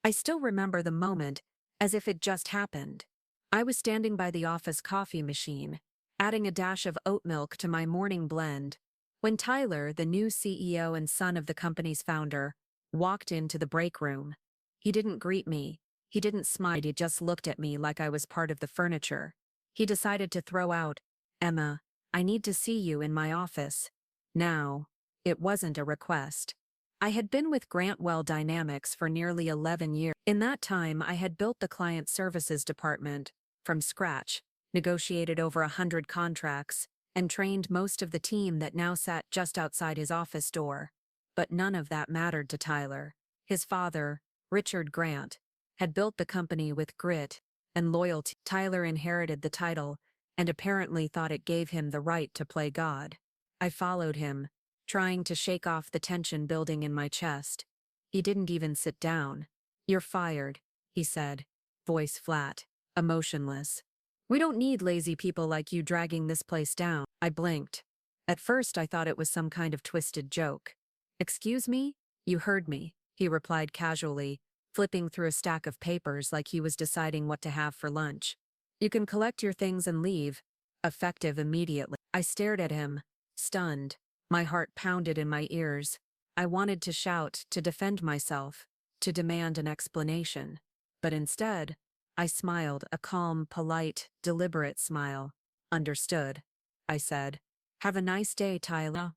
I still remember the moment, as if it just happened. I was standing by the office coffee machine, adding a dash of oat milk to my morning blend, when Tyler, the new CEO and son of the company's founder, walked into the break room. He didn't greet me. He didn't smile. He just looked at me like I was part of the furniture. He decided to throw out, "Emma, I need to see you in my office." Now, it wasn't a request. I had been with Grantwell Dynamics for nearly 11 years. In that time, I had built the client services department from scratch, negotiated over 100 contracts, and trained most of the team that now sat just outside his office door. But none of that mattered to Tyler. His father, Richard Grant, had built the company with grit and loyalty. Tyler inherited the title and apparently thought it gave him the right to play God. I followed him, trying to shake off the tension building in my chest. He didn't even sit down. "You're fired," he said, voice flat, emotionless. "We don't need lazy people like you dragging this place down." I blinked. At first I thought it was some kind of twisted joke. "Excuse me? You heard me," he replied casually, flipping through a stack of papers like he was deciding what to have for lunch. "You can collect your things and leave. Effective immediately." I stared at him, stunned. My heart pounded in my ears. I wanted to shout, to defend myself, to demand an explanation. But instead, I smiled, a calm, polite, deliberate smile. "Understood," I said. "Have a nice day, Tyler."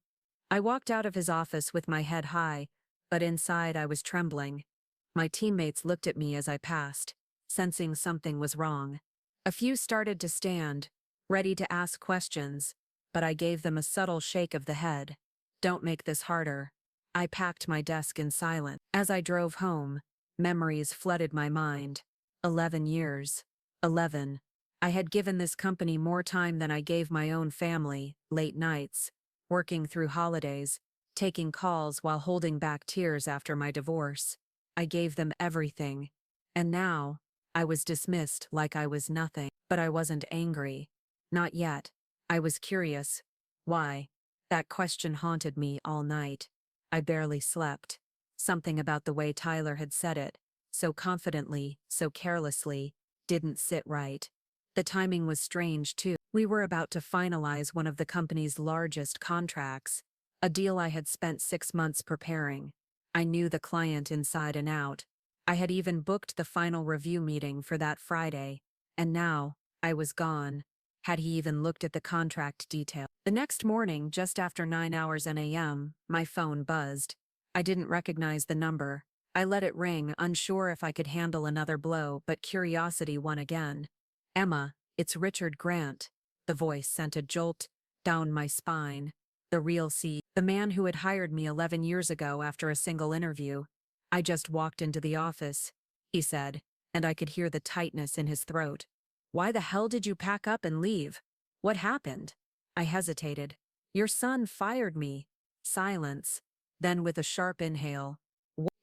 I walked out of his office with my head high, but inside I was trembling. My teammates looked at me as I passed, sensing something was wrong. A few started to stand, ready to ask questions, but I gave them a subtle shake of the head. "Don't make this harder." I packed my desk in silence. As I drove home, memories flooded my mind. 11 years. 11. I had given this company more time than I gave my own family, late nights, working through holidays, taking calls while holding back tears after my divorce. I gave them everything. And now, I was dismissed like I was nothing. But I wasn't angry. Not yet. I was curious. Why? That question haunted me all night. I barely slept. Something about the way Tyler had said it, so confidently, so carelessly, didn't sit right. The timing was strange, too. We were about to finalize one of the company's largest contracts, a deal I had spent 6 months preparing. I knew the client inside and out. I had even booked the final review meeting for that Friday. And now, I was gone. Had he even looked at the contract detail? The next morning, just after 9 hours a.m., my phone buzzed. I didn't recognize the number. I let it ring, unsure if I could handle another blow, but curiosity won again. "Emma, it's Richard Grant." The voice sent a jolt down my spine. The real the man who had hired me 11 years ago after a single interview. "I just walked into the office," he said, and I could hear the tightness in his throat. "Why the hell did you pack up and leave? What happened?" I hesitated. "Your son fired me." Silence. Then with a sharp inhale.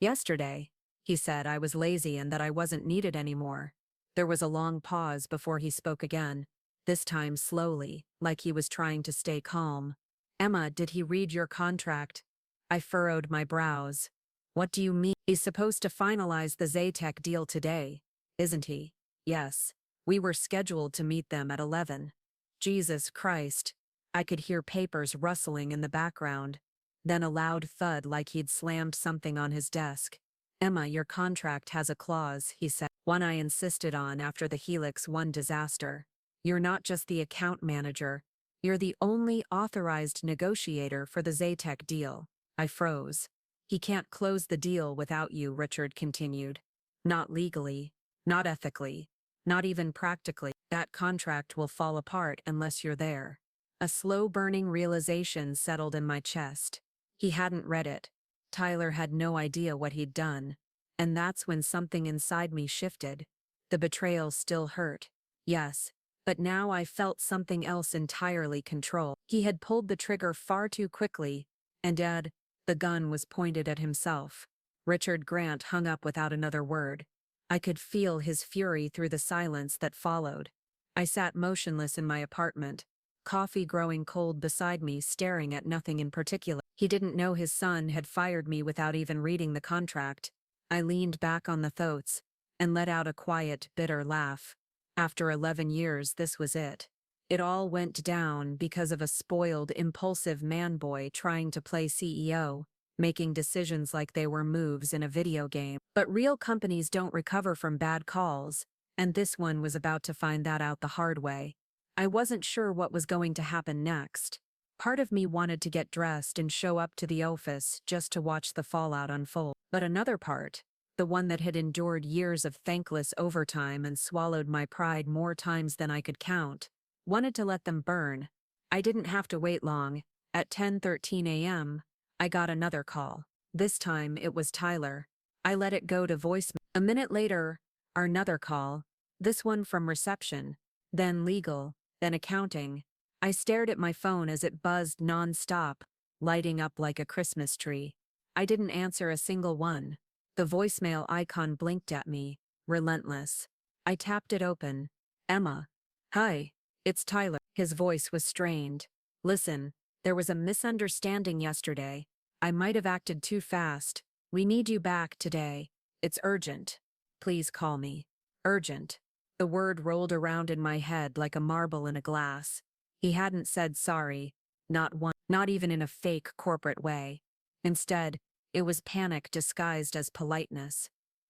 "Yesterday," he said I was lazy and that I wasn't needed anymore. There was a long pause before he spoke again, this time slowly, like he was trying to stay calm. "Emma, did he read your contract?" I furrowed my brows. "What do you mean?" "He's supposed to finalize the Zaytech deal today, isn't he?" "Yes. We were scheduled to meet them at 11. "Jesus Christ." I could hear papers rustling in the background, then a loud thud like he'd slammed something on his desk. "Emma, your contract has a clause," he said, one I insisted on after the Helix One disaster. "You're not just the account manager, you're the only authorized negotiator for the Zaytech deal." I froze. "He can't close the deal without you," Richard continued. "Not legally, not ethically, not even practically. That contract will fall apart unless you're there." A slow-burning realization settled in my chest. He hadn't read it. Tyler had no idea what he'd done. And that's when something inside me shifted. The betrayal still hurt. Yes, but now I felt something else entirely control. He had pulled the trigger far too quickly, and the gun was pointed at himself. Richard Grant hung up without another word. I could feel his fury through the silence that followed. I sat motionless in my apartment, coffee growing cold beside me, staring at nothing in particular. He didn't know his son had fired me without even reading the contract. I leaned back on the thoats and let out a quiet, bitter laugh. After 11 years, this was it. It all went down because of a spoiled, impulsive man-boy trying to play CEO, making decisions like they were moves in a video game. But real companies don't recover from bad calls, and this one was about to find that out the hard way. I wasn't sure what was going to happen next. Part of me wanted to get dressed and show up to the office just to watch the fallout unfold. But another part, the one that had endured years of thankless overtime and swallowed my pride more times than I could count, wanted to let them burn. I didn't have to wait long. At 10:13 a.m., I got another call. This time it was Tyler. I let it go to voicemail. A minute later, another call, this one from reception, then legal, then accounting. I stared at my phone as it buzzed non-stop, lighting up like a Christmas tree. I didn't answer a single one. The voicemail icon blinked at me, relentless. I tapped it open. Emma. Hi, it's Tyler. His voice was strained. Listen, there was a misunderstanding yesterday. I might have acted too fast. We need you back today. It's urgent. Please call me. Urgent. The word rolled around in my head like a marble in a glass. He hadn't said sorry, not one, not even in a fake corporate way. Instead, it was panic disguised as politeness.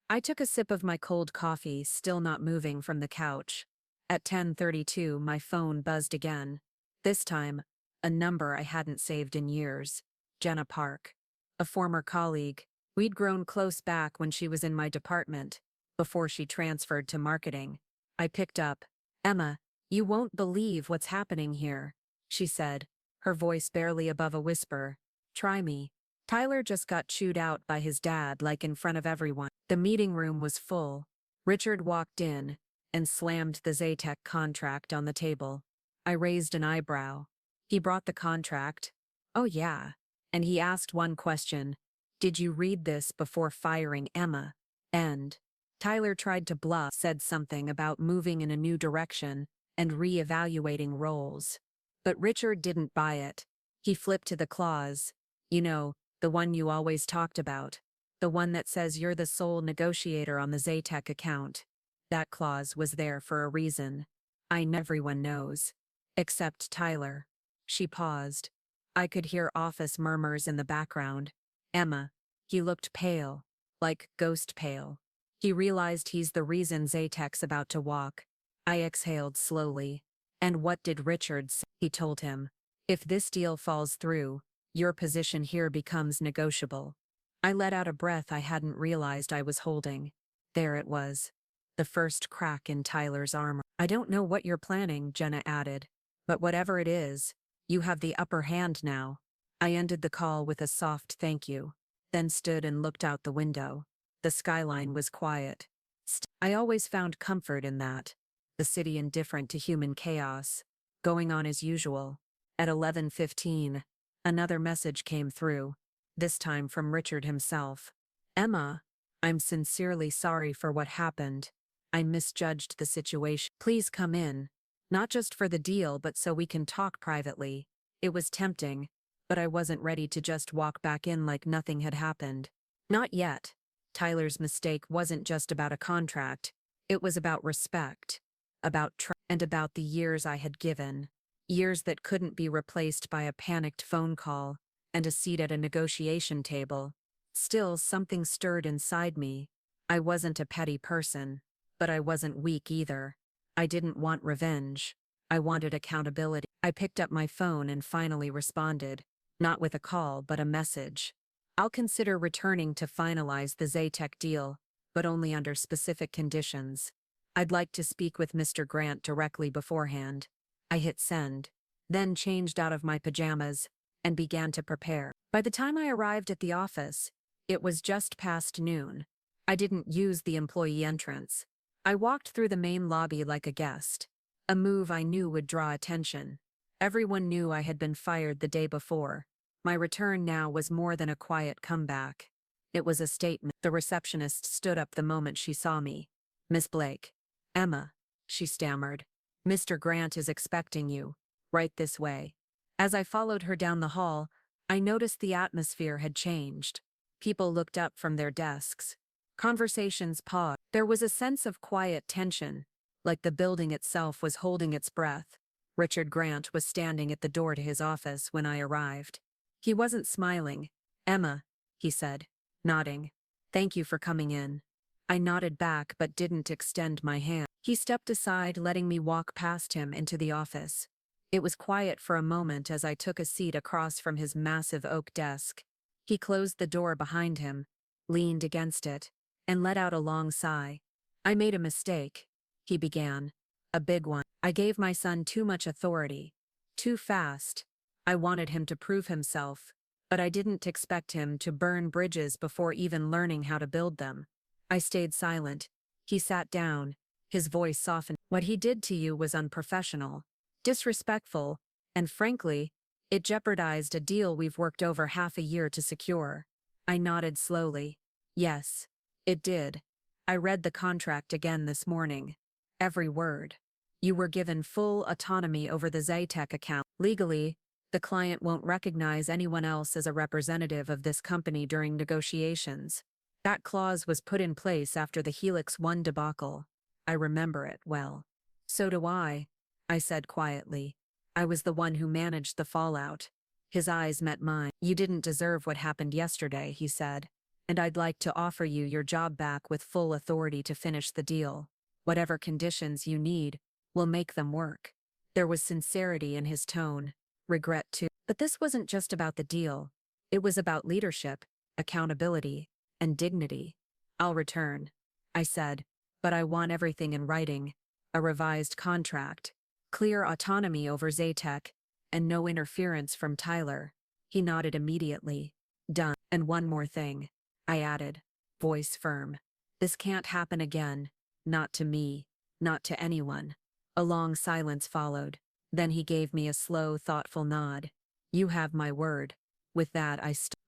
I took a sip of my cold coffee, still not moving from the couch. At 10:32, my phone buzzed again. This time, a number I hadn't saved in years. Jenna Park. A former colleague. We'd grown close back when she was in my department, before she transferred to marketing. I picked up. Emma, you won't believe what's happening here, she said, her voice barely above a whisper. Try me. Tyler just got chewed out by his dad like in front of everyone. The meeting room was full. Richard walked in and slammed the Zaytech contract on the table. I raised an eyebrow. He brought the contract. Oh yeah. And he asked one question. Did you read this before firing Emma? And Tyler tried to bluff, said something about moving in a new direction and re-evaluating roles. But Richard didn't buy it. He flipped to the clause. You know, the one you always talked about. The one that says you're the sole negotiator on the Zaytech account. That clause was there for a reason. Everyone knows. Except Tyler. She paused. I could hear office murmurs in the background. Emma. He looked pale. Like ghost pale. He realized he's the reason Zaytech's about to walk. I exhaled slowly. And what did Richard say? He told him. If this deal falls through, your position here becomes negotiable. I let out a breath I hadn't realized I was holding. There it was. The first crack in Tyler's armor. I don't know what you're planning, Jenna added. But whatever it is, you have the upper hand now. I ended the call with a soft thank you, then stood and looked out the window. The skyline was quiet. I always found comfort in that. The city indifferent to human chaos. Going on as usual. At 11:15, another message came through, this time from Richard himself. Emma, I'm sincerely sorry for what happened. I misjudged the situation. Please come in. Not just for the deal but so we can talk privately. It was tempting, but I wasn't ready to just walk back in like nothing had happened. Not yet. Tyler's mistake wasn't just about a contract. It was about respect. About trust. And about the years I had given. Years that couldn't be replaced by a panicked phone call and a seat at a negotiation table. Still, something stirred inside me. I wasn't a petty person, but I wasn't weak either. I didn't want revenge. I wanted accountability. I picked up my phone and finally responded, not with a call but a message. I'll consider returning to finalize the Zaytech deal, but only under specific conditions. I'd like to speak with Mr. Grant directly beforehand. I hit send, then changed out of my pajamas and began to prepare. By the time I arrived at the office, it was just past noon. I didn't use the employee entrance. I walked through the main lobby like a guest, a move I knew would draw attention. Everyone knew I had been fired the day before. My return now was more than a quiet comeback. It was a statement. The receptionist stood up the moment she saw me. Miss Blake. Emma, she stammered. Mr. Grant is expecting you. Right this way. As I followed her down the hall, I noticed the atmosphere had changed. People looked up from their desks. Conversations paused. There was a sense of quiet tension, like the building itself was holding its breath. Richard Grant was standing at the door to his office when I arrived. He wasn't smiling. "Emma," he said, nodding. "Thank you for coming in." I nodded back but didn't extend my hand. He stepped aside, letting me walk past him into the office. It was quiet for a moment as I took a seat across from his massive oak desk. He closed the door behind him, leaned against it, and let out a long sigh. "I made a mistake," he began. "A big one. I gave my son too much authority. Too fast. I wanted him to prove himself, but I didn't expect him to burn bridges before even learning how to build them." I stayed silent. He sat down, his voice softened. "What he did to you was unprofessional, disrespectful, and frankly, it jeopardized a deal we've worked over half a year to secure." I nodded slowly. "Yes, it did. I read the contract again this morning. Every word. You were given full autonomy over the Zaytech account. Legally, the client won't recognize anyone else as a representative of this company during negotiations. That clause was put in place after the Helix One debacle. I remember it well." "So do I," I said quietly. "I was the one who managed the fallout." His eyes met mine. "You didn't deserve what happened yesterday," he said, "and I'd like to offer you your job back with full authority to finish the deal. Whatever conditions you need, we'll make them work." There was sincerity in his tone, regret too. But this wasn't just about the deal. It was about leadership, accountability, and dignity. "I'll return," I said, "but I want everything in writing. A revised contract, clear autonomy over Zaytech, and no interference from Tyler." He nodded immediately. "Done. And one more thing," I added, voice firm. "This can't happen again. Not to me. Not to anyone." A long silence followed. Then he gave me a slow, thoughtful nod. "You have my word." With that,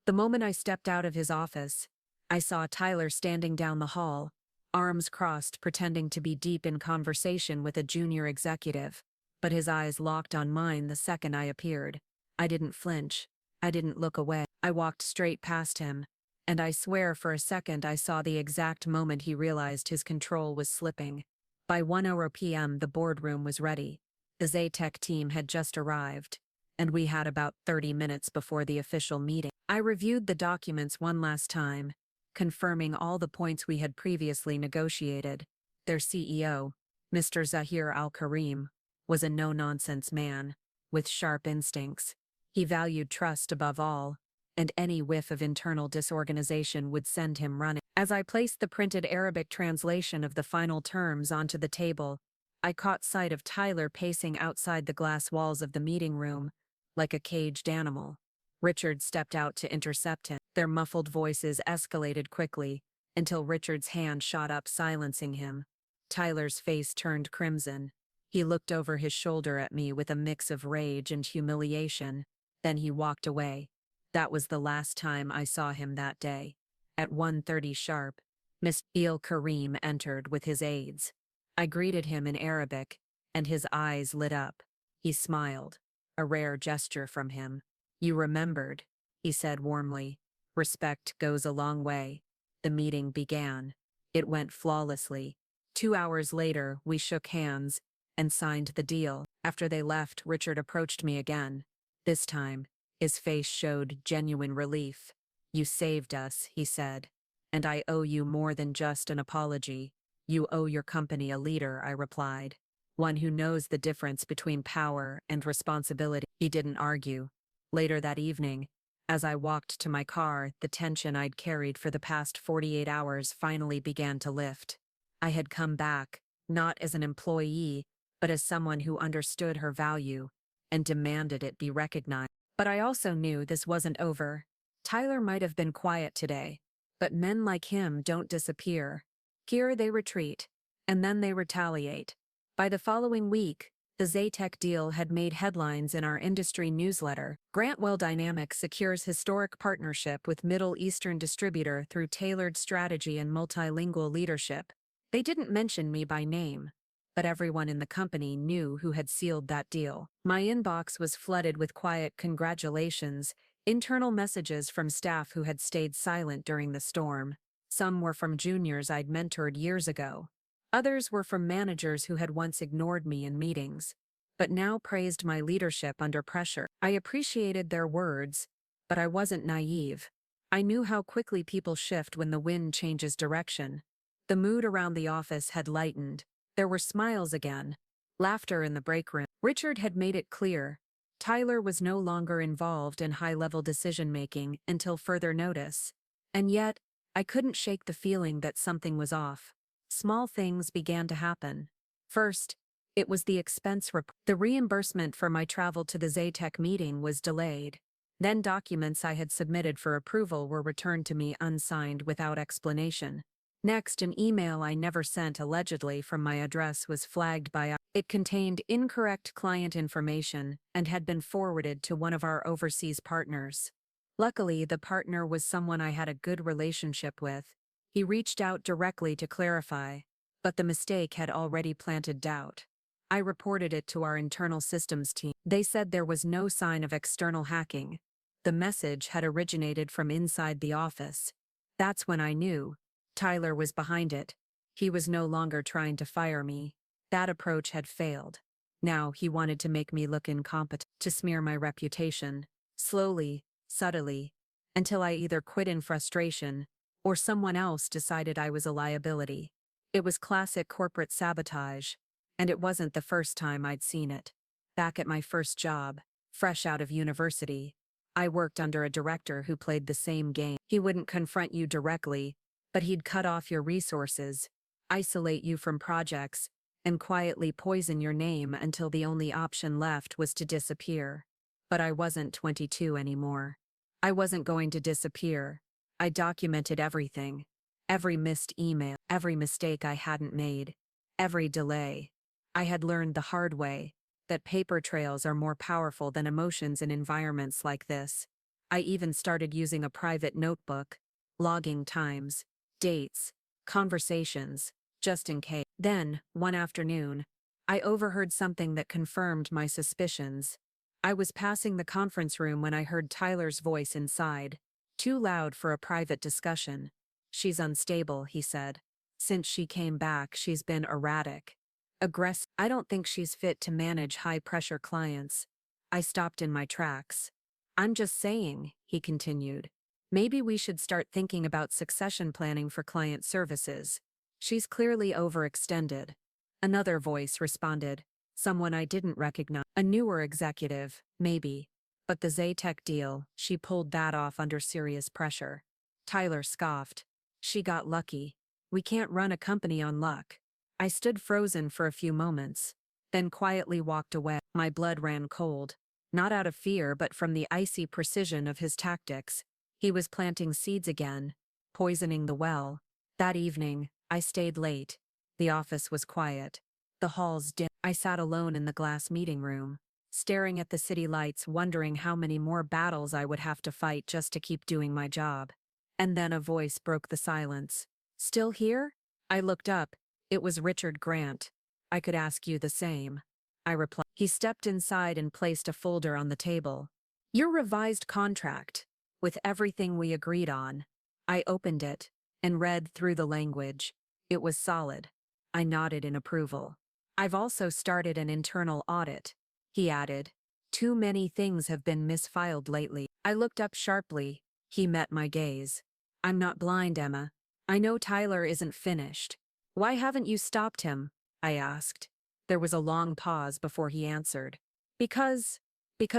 the moment I stepped out of his office, I saw Tyler standing down the hall, arms crossed, pretending to be deep in conversation with a junior executive, but his eyes locked on mine the second I appeared. I didn't flinch. I didn't look away. I walked straight past him, and I swear for a second I saw the exact moment he realized his control was slipping. By 1:00 p.m. the boardroom was ready. The Zaytech team had just arrived, and we had about 30 minutes before the official meeting. I reviewed the documents one last time, confirming all the points we had previously negotiated. Their CEO, Mr. Zahir Al-Karim, was a no-nonsense man, with sharp instincts. He valued trust above all, and any whiff of internal disorganization would send him running. As I placed the printed Arabic translation of the final terms onto the table, I caught sight of Tyler pacing outside the glass walls of the meeting room, like a caged animal. Richard stepped out to intercept him. Their muffled voices escalated quickly, until Richard's hand shot up, silencing him. Tyler's face turned crimson. He looked over his shoulder at me with a mix of rage and humiliation. Then he walked away. That was the last time I saw him that day. At 1:30 sharp, Mr. Al-Karim entered with his aides. I greeted him in Arabic, and his eyes lit up. He smiled, a rare gesture from him. "You remembered," he said warmly. "Respect goes a long way." The meeting began. It went flawlessly. 2 hours later, we shook hands and signed the deal. After they left, Richard approached me again. This time, his face showed genuine relief. "You saved us," he said, "and I owe you more than just an apology. You owe your company a leader," I replied. "One who knows the difference between power and responsibility." He didn't argue. Later that evening, as I walked to my car, the tension I'd carried for the past 48 hours finally began to lift. I had come back, not as an employee, but as someone who understood her value and demanded it be recognized. But I also knew this wasn't over. Tyler might have been quiet today, but men like him don't disappear. Here they retreat, and then they retaliate. By the following week, the Zaytech deal had made headlines in our industry newsletter. Grantwell Dynamics secures historic partnership with Middle Eastern distributor through tailored strategy and multilingual leadership. They didn't mention me by name, but everyone in the company knew who had sealed that deal. My inbox was flooded with quiet congratulations, internal messages from staff who had stayed silent during the storm. Some were from juniors I'd mentored years ago. Others were from managers who had once ignored me in meetings, but now praised my leadership under pressure. I appreciated their words, but I wasn't naive. I knew how quickly people shift when the wind changes direction. The mood around the office had lightened. There were smiles again, laughter in the break room. Richard had made it clear. Tyler was no longer involved in high-level decision-making until further notice. And yet, I couldn't shake the feeling that something was off. Small things began to happen. First, it was the expense report. The reimbursement for my travel to the Zaytech meeting was delayed. Then documents I had submitted for approval were returned to me unsigned without explanation. Next, an email I never sent allegedly from my address was flagged by it contained incorrect client information and had been forwarded to one of our overseas partners. Luckily, the partner was someone I had a good relationship with. He reached out directly to clarify, but the mistake had already planted doubt. I reported it to our internal systems team. They said there was no sign of external hacking. The message had originated from inside the office. That's when I knew Tyler was behind it. He was no longer trying to fire me. That approach had failed. Now he wanted to make me look incompetent, to smear my reputation, slowly, subtly, until I either quit in frustration or someone else decided I was a liability. It was classic corporate sabotage, and it wasn't the first time I'd seen it. Back at my first job, fresh out of university, I worked under a director who played the same game. He wouldn't confront you directly, but he'd cut off your resources, isolate you from projects, and quietly poison your name until the only option left was to disappear. But I wasn't 22 anymore. I wasn't going to disappear. I documented everything. Every missed email, every mistake I hadn't made, every delay. I had learned the hard way that paper trails are more powerful than emotions in environments like this. I even started using a private notebook, logging times, dates, conversations, just in case. Then, one afternoon, I overheard something that confirmed my suspicions. I was passing the conference room when I heard Tyler's voice inside, too loud for a private discussion. "She's unstable," he said. "Since she came back, she's been erratic. Aggressive. I don't think she's fit to manage high-pressure clients." I stopped in my tracks. "I'm just saying," he continued. "Maybe we should start thinking about succession planning for client services. She's clearly overextended." Another voice responded, someone I didn't recognize. A newer executive, maybe. But the Zaytech deal, she pulled that off under serious pressure. Tyler scoffed. "She got lucky. We can't run a company on luck." I stood frozen for a few moments, then quietly walked away. My blood ran cold, not out of fear but from the icy precision of his tactics. He was planting seeds again, poisoning the well. That evening, I stayed late. The office was quiet. The halls dim. I sat alone in the glass meeting room, staring at the city lights, wondering how many more battles I would have to fight just to keep doing my job. And then a voice broke the silence. "Still here?" I looked up. It was Richard Grant. "I could ask you the same," I replied. He stepped inside and placed a folder on the table. "Your revised contract, with everything we agreed on." I opened it and read through the language. It was solid. I nodded in approval. "I've also started an internal audit," he added. "Too many things have been misfiled lately." I looked up sharply. He met my gaze. "I'm not blind, Emma. I know Tyler isn't finished." "Why haven't you stopped him?" I asked. There was a long pause before he answered. Because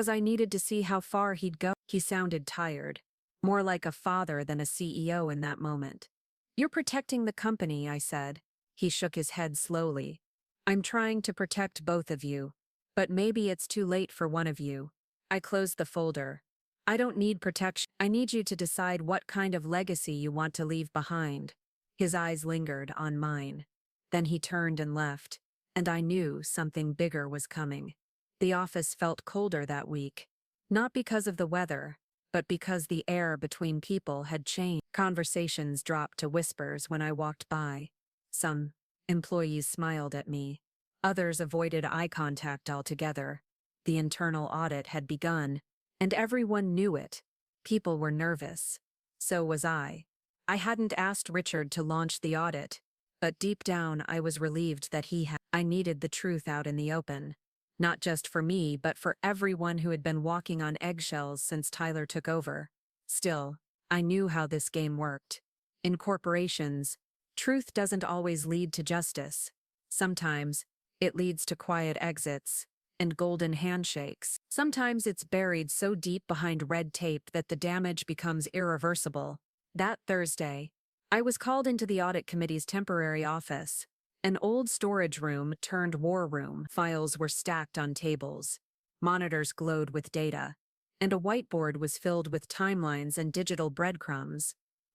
I needed to see how far he'd go." He sounded tired, more like a father than a CEO in that moment. "You're protecting the company," I said. He shook his head slowly. "I'm trying to protect both of you, but maybe it's too late for one of you." I closed the folder. "I don't need protection. I need you to decide what kind of legacy you want to leave behind." His eyes lingered on mine. Then he turned and left, and I knew something bigger was coming. The office felt colder that week, not because of the weather, but because the air between people had changed. Conversations dropped to whispers when I walked by. Some employees smiled at me. Others avoided eye contact altogether. The internal audit had begun, and everyone knew it. People were nervous. So was I. I hadn't asked Richard to launch the audit, but deep down I was relieved that he had. I needed the truth out in the open. Not just for me, but for everyone who had been walking on eggshells since Tyler took over. Still, I knew how this game worked. In corporations, truth doesn't always lead to justice. Sometimes, it leads to quiet exits and golden handshakes. Sometimes it's buried so deep behind red tape that the damage becomes irreversible. That Thursday, I was called into the audit committee's temporary office. An old storage room turned war room. Files were stacked on tables. Monitors glowed with data. And a whiteboard was filled with timelines and digital breadcrumbs.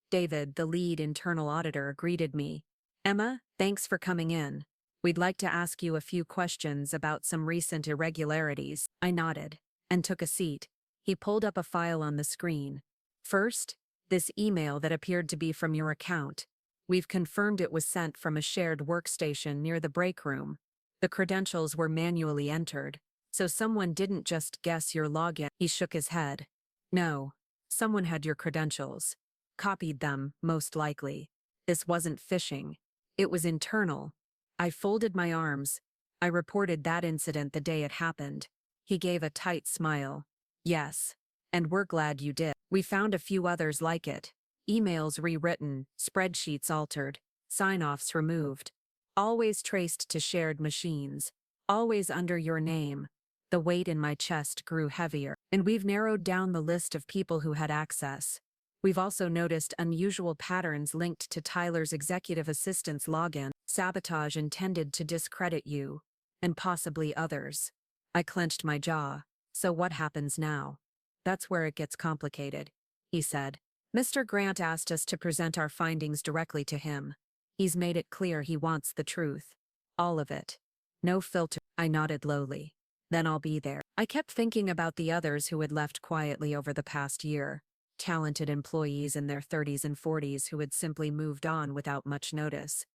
David, the lead internal auditor, greeted me. "Emma, thanks for coming in. We'd like to ask you a few questions about some recent irregularities." I nodded and took a seat. He pulled up a file on the screen. "First, this email that appeared to be from your account. We've confirmed it was sent from a shared workstation near the break room. The credentials were manually entered, so someone didn't just guess your login." He shook his head. "No, someone had your credentials. Copied them, most likely. This wasn't phishing. It was internal." I folded my arms. I reported that incident the day it happened. He gave a tight smile. "Yes, and we're glad you did. We found a few others like it. Emails rewritten, spreadsheets altered, sign-offs removed. Always traced to shared machines. Always under your name." The weight in my chest grew heavier. "And we've narrowed down the list of people who had access. We've also noticed unusual patterns linked to Tyler's executive assistant's login. Sabotage intended to discredit you, and possibly others." I clenched my jaw. "So what happens now?" "That's where it gets complicated," he said. "Mr. Grant asked us to present our findings directly to him. He's made it clear he wants the truth. All of it. No filter." I nodded lowly. "Then I'll be there." I kept thinking about the others who had left quietly over the past year. Talented employees in their 30s and 40s who had simply moved on without much notice.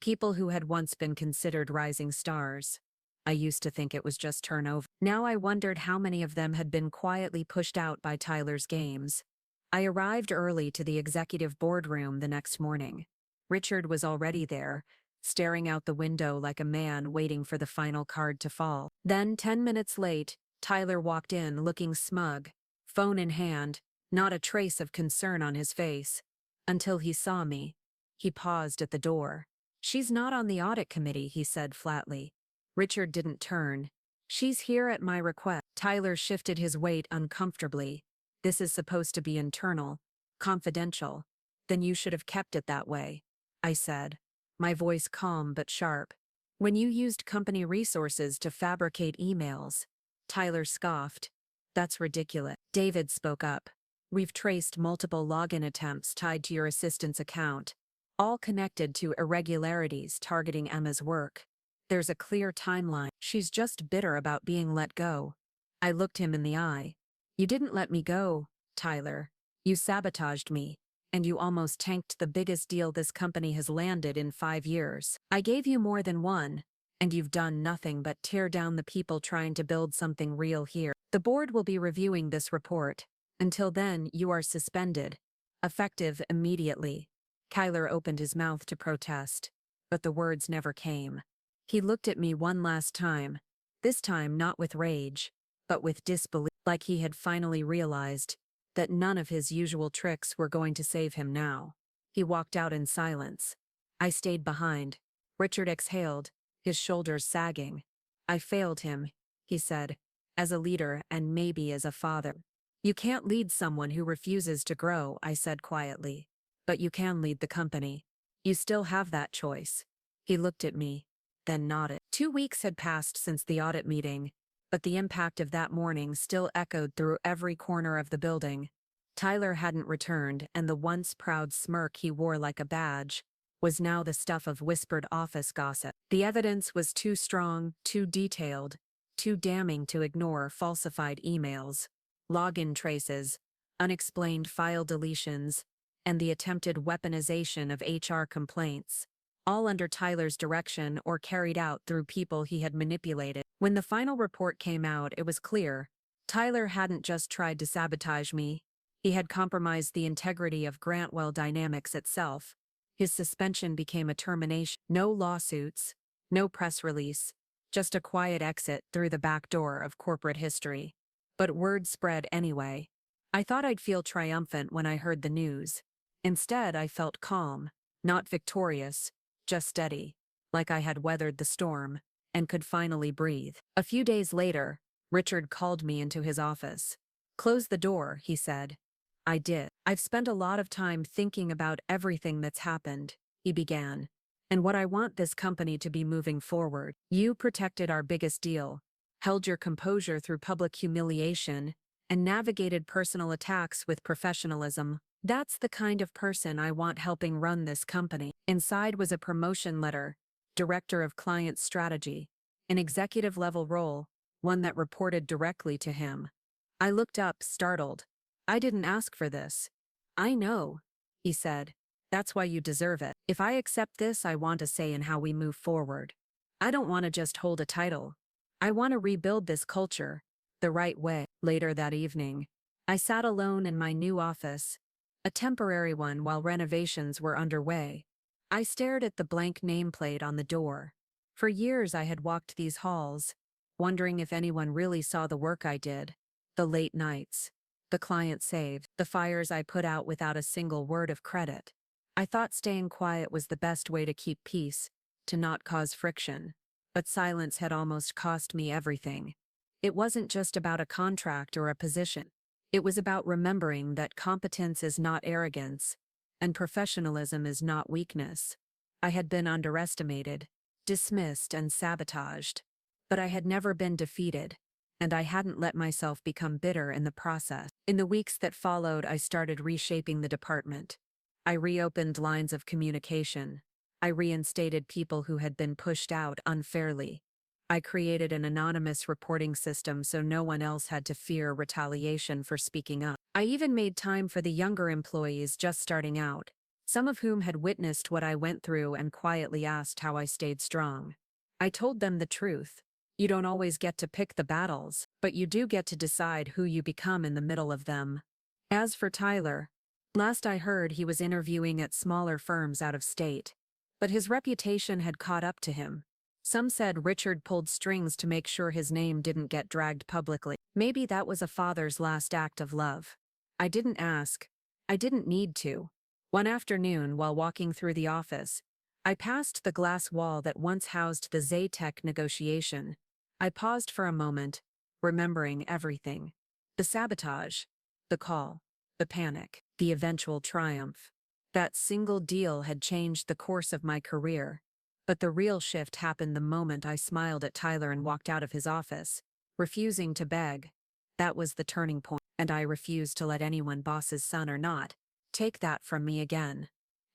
People who had once been considered rising stars. I used to think it was just turnover. Now I wondered how many of them had been quietly pushed out by Tyler's games. I arrived early to the executive boardroom the next morning. Richard was already there, staring out the window like a man waiting for the final card to fall. Then, 10 minutes late, Tyler walked in looking smug, phone in hand, not a trace of concern on his face. Until he saw me. He paused at the door. "She's not on the audit committee," he said flatly. Richard didn't turn. "She's here at my request." Tyler shifted his weight uncomfortably. "This is supposed to be internal, confidential. Then you should have kept it that way," I said, my voice calm but sharp. "When you used company resources to fabricate emails." Tyler scoffed. "That's ridiculous." David spoke up. "We've traced multiple login attempts tied to your assistant's account, all connected to irregularities targeting Emma's work. There's a clear timeline. She's just bitter about being let go." I looked him in the eye. "You didn't let me go, Tyler. You sabotaged me, and you almost tanked the biggest deal this company has landed in 5 years. I gave you more than one, and you've done nothing but tear down the people trying to build something real here. The board will be reviewing this report. Until then, you are suspended. Effective immediately." Tyler opened his mouth to protest, but the words never came. He looked at me one last time, this time not with rage, but with disbelief, like he had finally realized that none of his usual tricks were going to save him now. He walked out in silence. I stayed behind. Richard exhaled, his shoulders sagging. "I failed him," he said, "as a leader and maybe as a father." "You can't lead someone who refuses to grow," I said quietly. "But you can lead the company. You still have that choice." He looked at me, then nodded. 2 weeks had passed since the audit meeting, but the impact of that morning still echoed through every corner of the building. Tyler hadn't returned, and the once proud smirk he wore like a badge was now the stuff of whispered office gossip. The evidence was too strong, too detailed, too damning to ignore falsified emails, login traces, unexplained file deletions, and the attempted weaponization of HR complaints, all under Tyler's direction or carried out through people he had manipulated. When the final report came out, it was clear Tyler hadn't just tried to sabotage me, He had compromised the integrity of Grantwell Dynamics itself. His suspension became a termination. No lawsuits, no press release, just a quiet exit through the back door of corporate history. But word spread anyway. I thought I'd feel triumphant when I heard the news. Instead, I felt calm, not victorious, just steady, like I had weathered the storm and could finally breathe. A few days later, Richard called me into his office. "Close the door," he said. I did. "I've spent a lot of time thinking about everything that's happened," he began, "and what I want this company to be moving forward. You protected our biggest deal, held your composure through public humiliation, and navigated personal attacks with professionalism. That's the kind of person I want helping run this company." Inside was a promotion letter, Director of Client Strategy, an executive-level role, one that reported directly to him. I looked up, startled. "I didn't ask for this." "I know," he said. "That's why you deserve it. If I accept this, I want a say in how we move forward. I don't want to just hold a title. I want to rebuild this culture, the right way." Later that evening, I sat alone in my new office, a temporary one while renovations were underway. I stared at the blank nameplate on the door. For years I had walked these halls, wondering if anyone really saw the work I did. The late nights, the client saved, the fires I put out without a single word of credit. I thought staying quiet was the best way to keep peace, to not cause friction. But silence had almost cost me everything. It wasn't just about a contract or a position. It was about remembering that competence is not arrogance, and professionalism is not weakness. I had been underestimated, dismissed, and sabotaged. But I had never been defeated, and I hadn't let myself become bitter in the process. In the weeks that followed, I started reshaping the department. I reopened lines of communication. I reinstated people who had been pushed out unfairly. I created an anonymous reporting system so no one else had to fear retaliation for speaking up. I even made time for the younger employees just starting out, some of whom had witnessed what I went through and quietly asked how I stayed strong. I told them the truth. You don't always get to pick the battles, but you do get to decide who you become in the middle of them. As for Tyler, last I heard he was interviewing at smaller firms out of state. But his reputation had caught up to him. Some said Richard pulled strings to make sure his name didn't get dragged publicly. Maybe that was a father's last act of love. I didn't ask. I didn't need to. One afternoon, while walking through the office, I passed the glass wall that once housed the Zaytech negotiation. I paused for a moment, remembering everything. The sabotage, the call, the panic, the eventual triumph. That single deal had changed the course of my career. But the real shift happened the moment I smiled at Tyler and walked out of his office, refusing to beg. That was the turning point, and I refused to let anyone, boss's son or not, take that from me again.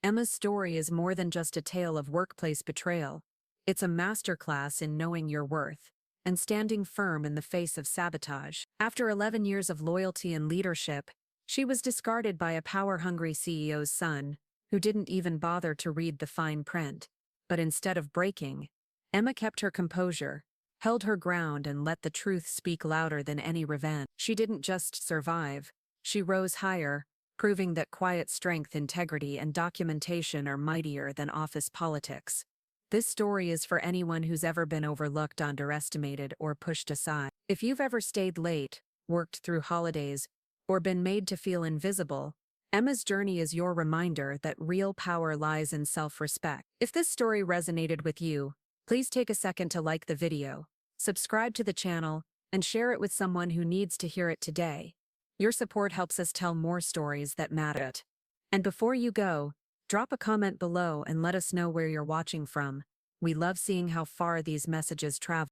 Emma's story is more than just a tale of workplace betrayal. It's a masterclass in knowing your worth and standing firm in the face of sabotage. After 11 years of loyalty and leadership, she was discarded by a power-hungry CEO's son, who didn't even bother to read the fine print. But instead of breaking, Emma kept her composure, held her ground, and let the truth speak louder than any revenge. She didn't just survive, she rose higher, proving that quiet strength, integrity, and documentation are mightier than office politics. This story is for anyone who's ever been overlooked, underestimated, or pushed aside. If you've ever stayed late, worked through holidays, or been made to feel invisible, Emma's journey is your reminder that real power lies in self-respect. If this story resonated with you, please take a second to like the video, subscribe to the channel, and share it with someone who needs to hear it today. Your support helps us tell more stories that matter. And before you go, drop a comment below and let us know where you're watching from. We love seeing how far these messages travel.